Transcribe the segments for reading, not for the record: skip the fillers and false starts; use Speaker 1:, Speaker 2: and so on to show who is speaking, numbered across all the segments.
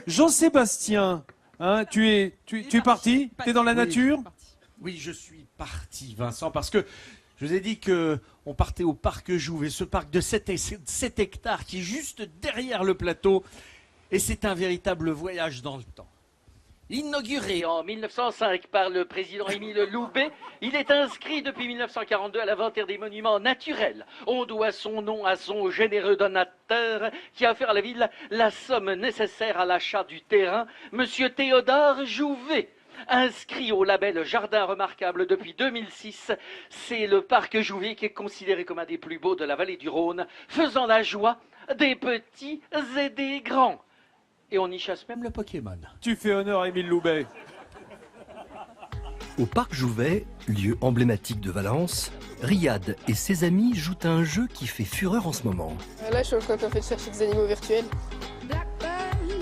Speaker 1: Jean-Sébastien, hein, tu es parti? Tu es dans la nature?
Speaker 2: Oui, je suis parti, Vincent, parce que je vous ai dit qu'on partait au parc Jouvet, ce parc de 7 hectares qui est juste derrière le plateau. Et c'est un véritable voyage dans le temps. Inauguré en 1905 par le président Émile Loubet, il est inscrit depuis 1942 à l'inventaire des monuments naturels. On doit son nom à son généreux donateur qui a offert à la ville la somme nécessaire à l'achat du terrain, Monsieur Théodore Jouvet. Inscrit au label Jardin Remarquable depuis 2006, c'est le parc Jouvet qui est considéré comme un des plus beaux de la vallée du Rhône, faisant la joie des petits et des grands. Et on y chasse même le Pokémon.
Speaker 1: Tu fais honneur à Émile Loubet.
Speaker 3: Au parc Jouvet, lieu emblématique de Valence, Riyad et ses amis jouent à un jeu qui fait fureur en ce moment.
Speaker 4: Là, je suis quand on fait chercher des animaux virtuels.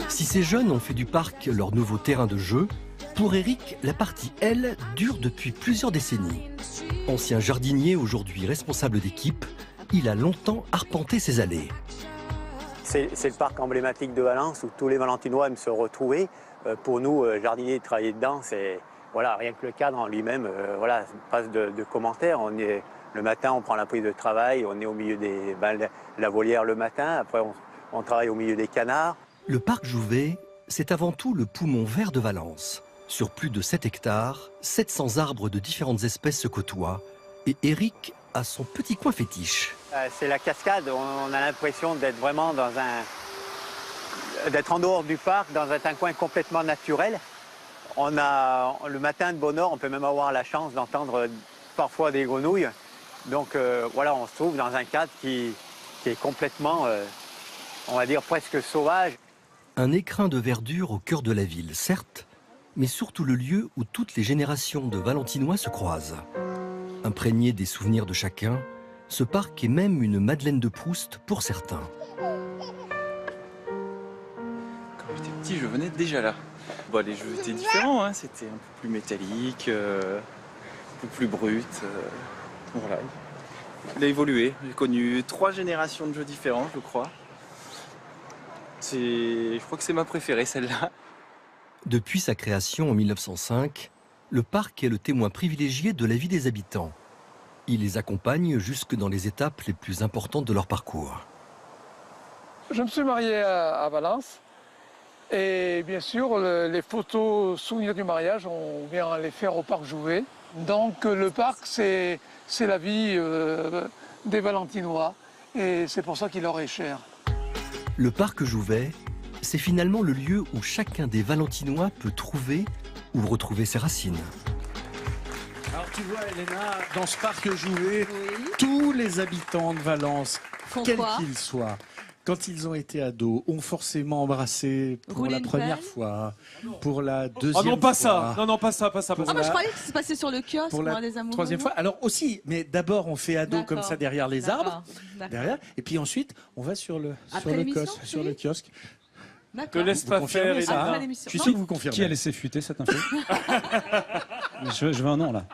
Speaker 3: Si ces jeunes ont fait du parc leur nouveau terrain de jeu, pour Eric, la partie, elle, dure depuis plusieurs décennies. Ancien jardinier, aujourd'hui responsable d'équipe, il a longtemps arpenté ses allées.
Speaker 5: C'est le parc emblématique de Valence où tous les Valentinois aiment se retrouver. Pour nous, jardiniers, travailler dedans, c'est voilà, rien que le cadre en lui-même, voilà, passe de commentaires. Le matin, on prend la prise de travail, on est au milieu de la volière le matin, après on travaille au milieu des canards.
Speaker 3: Le parc Jouvet, c'est avant tout le poumon vert de Valence. Sur plus de 7 hectares, 700 arbres de différentes espèces se côtoient et Eric a son petit coin fétiche.
Speaker 5: C'est la cascade, on a l'impression d'être vraiment d'être en dehors du parc, dans un coin complètement naturel. On a le matin de bonne heure, on peut même avoir la chance d'entendre parfois des grenouilles. Donc voilà, on se trouve dans un cadre qui est complètement, on va dire presque sauvage.
Speaker 3: Un écrin de verdure au cœur de la ville, certes, mais surtout le lieu où toutes les générations de Valentinois se croisent. Imprégné des souvenirs de chacun, ce parc est même une Madeleine de Proust pour certains.
Speaker 6: Quand j'étais petit, je venais déjà là. Bon, les jeux étaient différents, hein. C'était un peu plus métallique, un peu plus brut. Voilà. Il a évolué. J'ai connu 3 générations de jeux différents, je crois. Je crois que c'est ma préférée, celle-là.
Speaker 3: Depuis sa création en 1905, le parc est le témoin privilégié de la vie des habitants. Il les accompagne jusque dans les étapes les plus importantes de leur parcours.
Speaker 7: Je me suis marié à Valence et bien sûr les photos souvenirs du mariage, on vient les faire au parc Jouvet. Donc le parc c'est la vie des Valentinois et c'est pour ça qu'il leur est cher.
Speaker 3: Le parc Jouvet, c'est finalement le lieu où chacun des Valentinois peut trouver ou retrouver ses racines.
Speaker 2: Alors tu vois, Elena, dans ce parc Jouvet, tous les habitants de Valence, quels qu'ils soient, quand ils ont été ados, ont forcément embrassé pour la première fois, pour la deuxième fois.
Speaker 1: Oh non, pas ça. Non, pas ça.
Speaker 8: Ah, moi je croyais que ça se passait sur le kiosque
Speaker 2: pour la
Speaker 8: des amoureux.
Speaker 2: troisième fois. Alors aussi, mais d'abord on fait ado comme ça derrière les arbres, derrière, et puis ensuite on va sur le kiosque.
Speaker 1: Te laisse pas faire, Elena.
Speaker 2: Je suis sûr que vous confirmez.
Speaker 9: Qui a laissé fuiter cette info? je veux un nom là.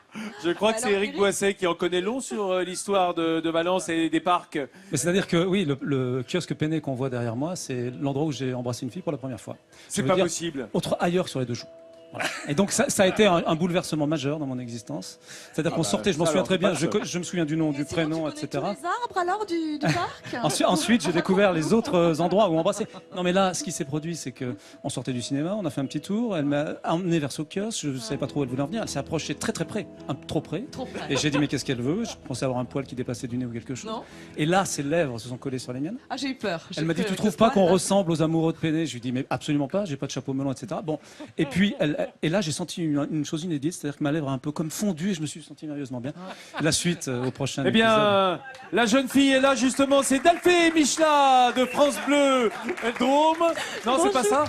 Speaker 1: Je crois que c'est Eric Boisset qui en connaît long sur l'histoire de Valence et des parcs.
Speaker 9: C'est-à-dire que oui, le kiosque Penney qu'on voit derrière moi, c'est l'endroit où j'ai embrassé une fille pour la première fois.
Speaker 1: C'est pas possible.
Speaker 9: Ailleurs sur les 2 joues. Voilà. Et donc ça a été un bouleversement majeur dans mon existence. C'est-à-dire qu'on sortait, je m'en souviens très bien, je me souviens du nom, du prénom, etc.
Speaker 8: Tous les arbres alors du parc.
Speaker 9: Ensuite, j'ai découvert les autres endroits où embrasser. Non mais là, ce qui s'est produit, c'est qu'on sortait du cinéma, on a fait un petit tour, elle m'a emmené vers ce kiosque, je ne savais pas trop où elle voulait en venir, elle s'est approchée très près, trop près. Et j'ai dit mais qu'est-ce qu'elle veut? Je pensais avoir un poil qui dépassait du nez ou quelque chose. Non. Et là, ses lèvres se sont collées sur les miennes.
Speaker 8: Ah, j'ai eu peur.
Speaker 9: Elle m'a dit tu trouves pas qu'on ressemble aux amoureux de Penney? Je lui ai dit mais absolument pas, j'ai pas de chapeau melon, etc. Bon, et puis et là j'ai senti une chose inédite, c'est-à-dire que ma lèvre a un peu comme fondu et je me suis senti merveilleusement bien. La suite au prochain épisode.
Speaker 1: Eh bien, la jeune fille est là justement, c'est Daphné Michela de France Bleu Drôme. Non, c'est pas ça?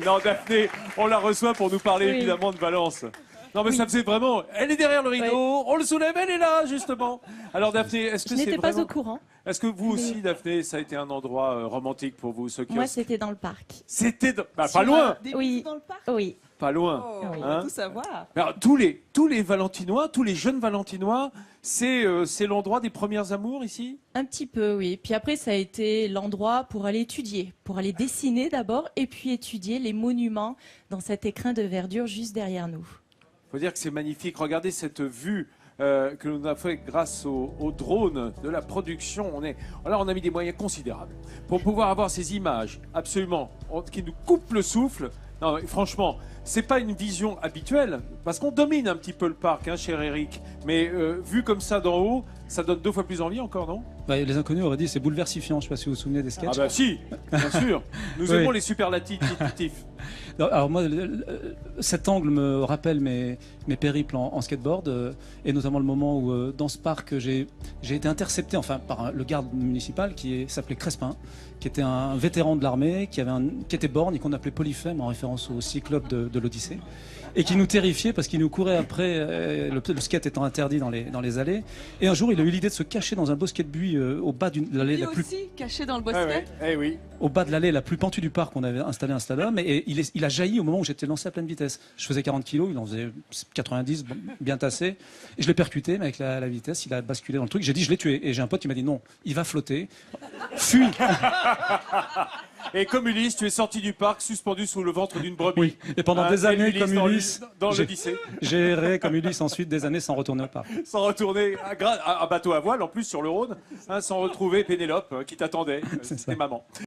Speaker 1: Non, Daphné, on la reçoit pour nous parler évidemment de Valence. Non, mais ça faisait vraiment... Elle est derrière le rideau, on le soulève, elle est là, justement. Alors, Daphné, est-ce que c'est
Speaker 10: n'étais
Speaker 1: vraiment...
Speaker 10: pas au courant.
Speaker 1: Est-ce que vous aussi, Daphné, ça a été un endroit romantique pour vous, ce kiosque?
Speaker 10: Moi, c'était dans le parc.
Speaker 1: C'était... Bah, pas loin.
Speaker 10: Oui, oui.
Speaker 1: Pas loin.
Speaker 10: On
Speaker 1: hein.
Speaker 10: va tout savoir.
Speaker 1: Alors, tous les Valentinois, tous les jeunes Valentinois, c'est l'endroit des premières amours ici?
Speaker 10: Un petit peu, oui. Puis après, ça a été l'endroit pour aller étudier, pour aller dessiner d'abord, et puis étudier les monuments dans cet écrin de verdure juste derrière nous.
Speaker 1: Il faut dire que c'est magnifique. Regardez cette vue que l'on a fait grâce au drone de la production. Là, on a mis des moyens considérables pour pouvoir avoir ces images absolument qui nous coupent le souffle. Non, franchement, c'est pas une vision habituelle parce qu'on domine un petit peu le parc, hein, cher Eric. Mais vu comme ça d'en haut, ça donne 2 fois plus envie encore, non?
Speaker 9: Bah, les inconnus auraient dit c'est bouleversifiant. Je sais pas si vous vous souvenez des sketchs.
Speaker 1: Ah bah si, bien sûr. Nous
Speaker 9: Oui.
Speaker 1: aimons les superlatifs.
Speaker 9: Non, alors moi, cet angle me rappelle mes périples en skateboard, et notamment le moment où, dans ce parc, j'ai été intercepté par le garde municipal qui s'appelait Crespin, qui était un vétéran de l'armée, qui était borgne et qu'on appelait Polyphème en référence au cyclope de l'Odyssée, et qui nous terrifiait parce qu'il nous courait après, le skate étant interdit dans les allées. Et un jour, il a eu l'idée de se cacher dans un bosquet de buis au bas de l'allée
Speaker 8: Lui aussi, caché dans le bosquet.
Speaker 1: Oui.
Speaker 9: au bas de l'allée la plus pentue du parc. On avait installé un slalom et il a jailli au moment où j'étais lancé à pleine vitesse. Je faisais 40 kilos, il en faisait 90, bien tassé. Et je l'ai percuté, mais avec la vitesse, il a basculé dans le truc. J'ai dit, je l'ai tué. Et j'ai un pote qui m'a dit, non, il va flotter. Fuis.
Speaker 1: Et comme Ulysse, tu es sorti du parc suspendu sous le ventre d'une brebis.
Speaker 9: Oui. Et pendant des années, comme Ulysse,
Speaker 1: dans l'Odyssée.
Speaker 9: j'ai erré comme Ulysse ensuite des années sans retourner au parc.
Speaker 1: Sans retourner à bateau à voile, en plus sur le Rhône, hein, sans retrouver Pénélope qui t'attendait. C'était maman.